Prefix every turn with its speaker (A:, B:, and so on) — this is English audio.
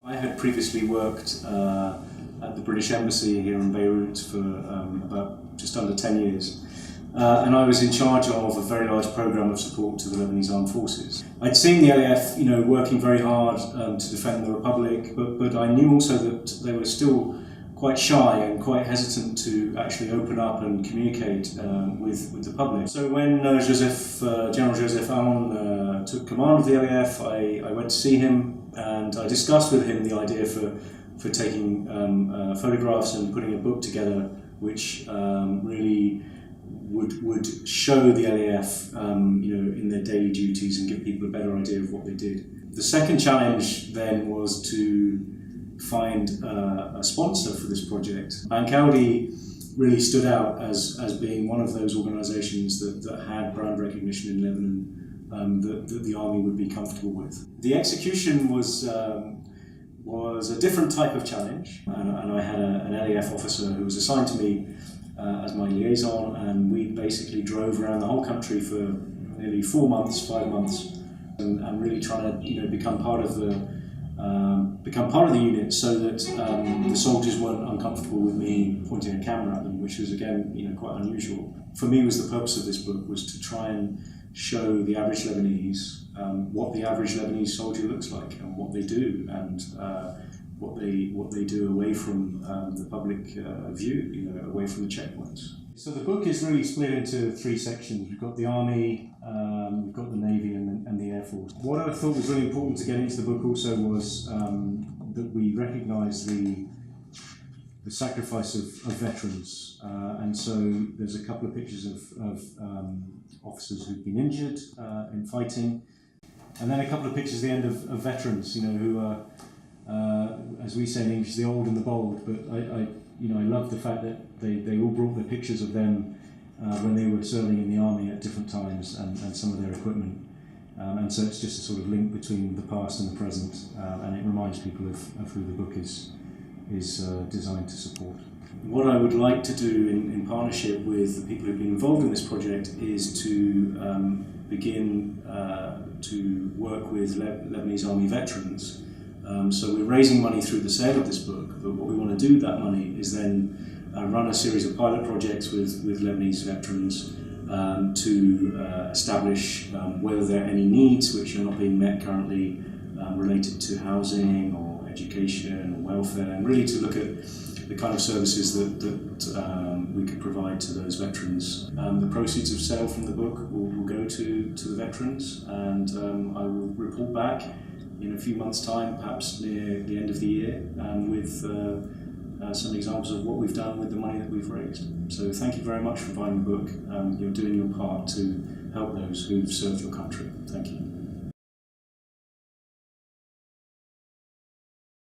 A: I had previously worked at the British Embassy here in Beirut for about just under 10 years. And I was in charge of a very large program of support to the Lebanese Armed Forces. I'd seen the LAF, working very hard to defend the Republic, but I knew also that they were still quite shy and quite hesitant to actually open up and communicate with the public. So when General Joseph Aoun took command of the LAF, I went to see him and I discussed with him the idea for taking photographs and putting a book together which really would show the LAF in their daily duties and give people a better idea of what they did. The second challenge then was to find a sponsor for this project. Bank Audi really stood out as being one of those organisations that had brand recognition in Lebanon that the army would be comfortable with. The execution was a different type of challenge, and I had an LAF officer who was assigned to me as my liaison, and we basically drove around the whole country for nearly 5 months, and really trying to become part of the unit, so that the soldiers weren't uncomfortable with me pointing a camera at them, which was again quite unusual. For me, was the purpose of this book was to try and show the average Lebanese what the average Lebanese soldier looks like and what they do, and what they do away from the public view, away from the checkpoints. So the book is really split into 3 sections. We've got the Army, we've got the Navy, and the Air Force. What I thought was really important to get into the book also was that we recognise the sacrifice of veterans, and so there's a couple of pictures of officers who've been injured in fighting, and then a couple of pictures at the end of veterans, who are, as we say in English, the old and the bold. But I love the fact that they all brought their pictures of them when they were serving in the army at different times, and some of their equipment. And so it's just a sort of link between the past and the present, and it reminds people of who the book is designed to support. What I would like to do in partnership with the people who've been involved in this project is to begin to work with Lebanese Army veterans. So we're raising money through the sale of this book, but what we want to do with that money is then run a series of pilot projects with Lebanese veterans to establish whether there are any needs which are not being met currently related to housing or education or welfare, and really to look at the kind of services that we could provide to those veterans. The proceeds of sale from the book will go to the veterans, and I will report back in a few months' time, perhaps near the end of the year, with some examples of what we've done with the money that we've raised. So thank you very much for buying the book. You're doing your part to help those who've served your country. Thank you.